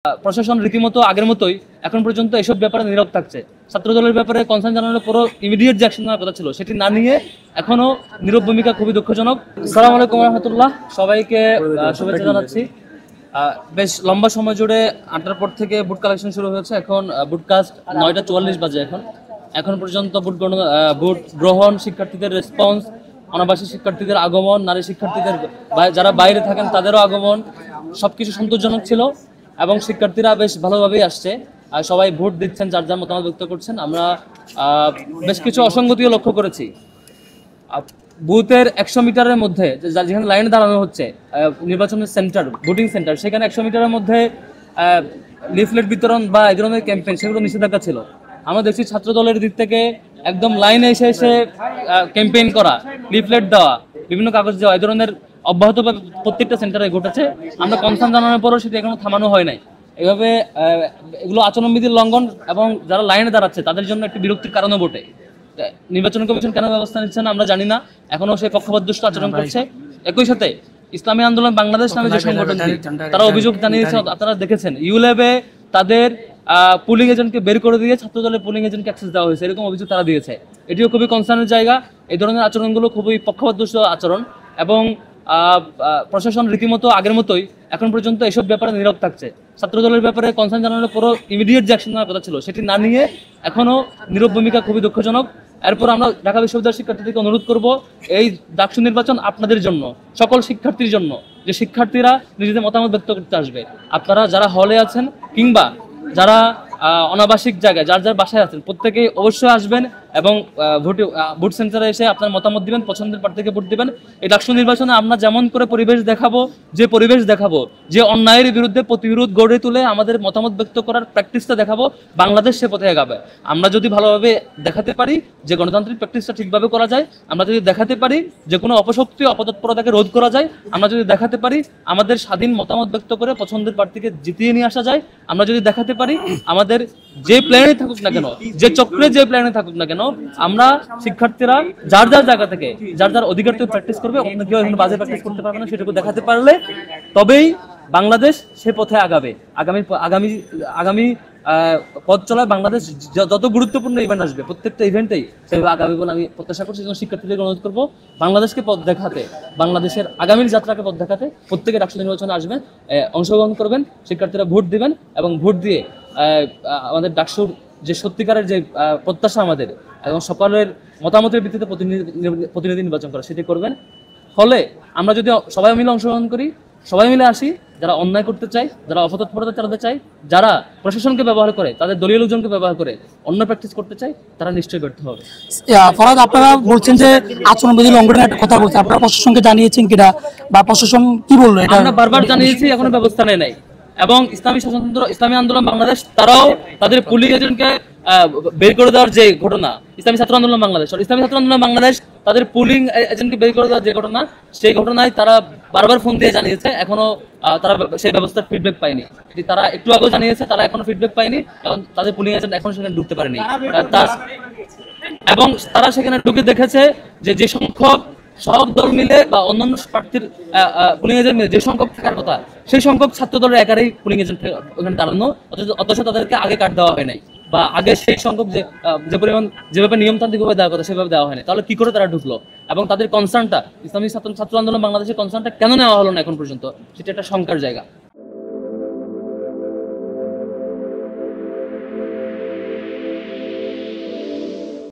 প্রশাসন রীতিমতো আগের মতোই এখন পর্যন্ত এসব ব্যাপারে নীরব থাকছে। ছাত্র দলের ব্যাপারে কনসার্ন জানানোর পরও ইমিডিয়েট যে অ্যাকশন নেওয়ার কথা ছিল সেটি না নিয়ে এখনো নীরব ভূমিকা খুবই দুঃখজনক। আসসালামু আলাইকুম রহমতুল্লাহ, সবাইকে শুভেচ্ছা জানাচ্ছি। বেশ লম্বা সময় জুড়ে 8টার পর থেকে বুট কালেকশন শুরু হয়েছে। এখন বুটকাস্ট 9টা 44 বাজে। এখন পর্যন্ত বুট গ্রহণ, শিক্ষার্থীদের রেসপন্স, অনাবাসী শিক্ষার্থীদের আগমন, নারী শিক্ষার্থীদের যারা বাইরে থাকেন তাদেরও আগমন সবকিছু সন্তোষজনক ছিল এবং শিক্ষার্থীরা বেশ ভালোভাবেই আসছে। সবাই ভোট দিচ্ছেন, যার যার মতামত ব্যক্ত করছেন। আমরা বেশ কিছু অসঙ্গতিও লক্ষ্য করেছি। বুথের 100 মিটারের মধ্যে যেখানে লাইনে দাঁড়ানো হচ্ছে নির্বাচনের সেন্টার, ভোটিং সেন্টার, সেখানে 100 মিটারের মধ্যে লিফলেট বিতরণ বা এই ধরনের ক্যাম্পেইন সেগুলো নিষেধাজ্ঞা ছিল। আমরা দেখছি ছাত্র দলের দিক থেকে একদম লাইনে এসে ক্যাম্পেইন করা, লিফলেট দেওয়া, বিভিন্ন কাগজ দেওয়া, এই ধরনের অব্যাহতভাবে প্রত্যেকটা সেন্টারে ঘটেছে। আমরা কনসার্ন জানানোর পরও সেটা এখনো থামানো হয় নাই। এভাবে এগুলো আচরণবিধির লঙ্ঘন এবং যারা লাইনে দাঁড়াচ্ছে তাদের জন্য একটি বিরক্তির কারণও বটে। নির্বাচন কমিশন কেন ব্যবস্থা নিচ্ছে না আমরা জানি না, এখনো সে পক্ষপাতদুষ্ট আচরণ করছে। একই সাথে ইসলামী আন্দোলন বাংলাদেশ নামে যে সংগঠনটি, তারা অভিযোগ জানিয়েছে, আপনারা দেখেছেন ইউল্যাবে তাদের পুলিং এজেন্টকে বের করে দিয়ে ছাত্র দলের পুলিং এজেন্টকে অ্যাক্সেস দেওয়া হয়েছে, এরকম অভিযোগ তারা দিয়েছে। এটিও খুবই কনসার্নের জায়গা। এই ধরনের আচরণগুলো খুবই পক্ষপাতদুষ্ট আচরণ এবং প্রশাসন রীতিমতো আগের মতোই এখন পর্যন্ত এসব ব্যাপারে নীরব থাকছে। ছাত্র দলের ব্যাপারে কনসার্ন জানানোর পরও ইমিডিয়েট যে অ্যাকশন নেওয়ার কথা ছিল সেটি না নিয়ে এখনো নীরব ভূমিকা খুবই দুঃখজনক। এরপর আমরা ঢাকা বিশ্ববিদ্যালয়ের শিক্ষার্থীদেরকে অনুরোধ করব, এই ডাকসু নির্বাচন আপনাদের জন্য, সকল শিক্ষার্থীর জন্য, যে শিক্ষার্থীরা নিজেদের মতামত ব্যক্ত করতে আসবে। আপনারা যারা হলে আছেন কিংবা যারা অনাবাসিক জায়গায় যার যার বাসায় আছেন, প্রত্যেকেই অবশ্যই আসবেন এবং ভোট সেন্টারে এসে আপনার মতামত দিবেন, পছন্দের প্রার্থীকে ভোট দিবেন। এই ডাকসু নির্বাচনে আমরা যেমন করে পরিবেশ দেখাবো, যে অন্যায়ের বিরুদ্ধে প্রতিরোধ গড়ে তুলে আমাদের মতামত ব্যক্ত করার প্র্যাকটিসটা দেখাবো, বাংলাদেশ সে পথে এগাবে। আমরা যদি ভালোভাবে দেখাতে পারি যে গণতান্ত্রিক প্র্যাকটিসটা ঠিকভাবে করা যায়, আমরা যদি দেখাতে পারি যে কোনো অপশক্তি অপতৎপরতাকে রোধ করা যায়, আমরা যদি দেখাতে পারি আমাদের স্বাধীন মতামত ব্যক্ত করে পছন্দের প্রার্থীকে জিতিয়ে নিয়ে আসা যায়, আমরা যদি দেখাতে পারি আমাদের যে প্ল্যানে থাকুক না কেন, যে চক্রে যে প্ল্যানে থাকুক না কেন, আমরা শিক্ষার্থীরা যার যার জায়গা থেকে যার যার অধিকার থেকে প্র্যাকটিস করবে, অন্য কেউ এখানে বাজে প্র্যাকটিস করতে পারবে না। সেটুকু দেখাতে পারলে তবেই বাংলাদেশ সে পথে আগাবে। আগামী পথ চলায় বাংলাদেশ যত গুরুত্বপূর্ণ ইভেন্ট আসবে প্রত্যেকটা ইভেন্টেই সেভাবে আগামী বলে আমি প্রত্যাশা করছি। শিক্ষার্থীদের অনুরোধ করবো বাংলাদেশকে পথ দেখাতে, বাংলাদেশের আগামীর যাত্রাকে পথ দেখাতে প্রত্যেকে ডাকসু নির্বাচনে আসবেন, অংশগ্রহণ করবেন, শিক্ষার্থীরা ভোট দিবেন এবং ভোট দিয়ে আমাদের ডাকসুর যে সত্যিকারের যে প্রত্যাশা আমাদের এবং সকলের মতামতের ভিত্তিতে প্রতিনিধি নির্বাচন করা সেটি করবেন। ফলে আমরা যদি সবাই মিলে অংশগ্রহণ করি, সবাই মিলে আসি, যারা অন্যায় করতে চায়, যারা অপতৎপরতা চালাতে চায়, যারা প্রশাসনকে ব্যবহার করে, তাদের দলীয় লোকজনকে ব্যবহার করে অন্য প্র্যাকটিস করতে চায়, তারা নিশ্চয়ই ব্যর্থ হবে। ফরাদ, আপনারা বলছেন যে আচরণবিধি লঙ্ঘনের একটা কথা বলছেন, আপনারা প্রশাসনকে জানিয়েছেন কিনা বা প্রশাসন কি বললো? আমরা বারবার জানিয়েছি, এখনো ব্যবস্থা নেয় নাই। এবং ইসলামী আন্দোলন বাংলাদেশ তারাও তাদের পুলিং এজেন্টকে বের করে দেওয়ার যে ঘটনা, ইসলামী ছাত্র আন্দোলন বাংলাদেশ তাদের পুলিং এজেন্টকে বের করে দেওয়ার যে ঘটনা, সেই ঘটনায় তারা বারবার ফোন দিয়ে জানিয়েছে, এখনো তারা সেই ব্যবস্থার ফিডব্যাক পায়নি। তারা একটু আগে জানিয়েছে তারা এখনো ফিডব্যাক পায়নি, কারণ তাদের পুলিং এজেন্ট এখনো সেখানে ঢুকতে পারেনি। এবং তারা সেখানে ঢুকে দেখেছে যে সংখ্যক সব দল মিলে বা অন্যান্য প্রার্থীর পুলিং এজেন্ট মিলে যে সংখ্যক থাকার কথা, সেই সংখ্যক ছাত্র দলের একারই পুলিং এজেন্ট ওখানে দাঁড়ানো, অথচ তাদেরকে আগে কার্ড দেওয়া হয় নাই, বা আগে সেই সংখ্যক যে পরিমাণ যেভাবে নিয়মতান্ত্রিকভাবে দেওয়ার কথা সেভাবে দেওয়া হয়নি। তাহলে কি করে তারা ঢুকলো? এবং তাদের কনসার্নটা, ইসলামী ছাত্র আন্দোলন বাংলাদেশের কনসার্নটা কেন নেওয়া হলো না এখন পর্যন্ত, সেটা একটা শঙ্কার জায়গা।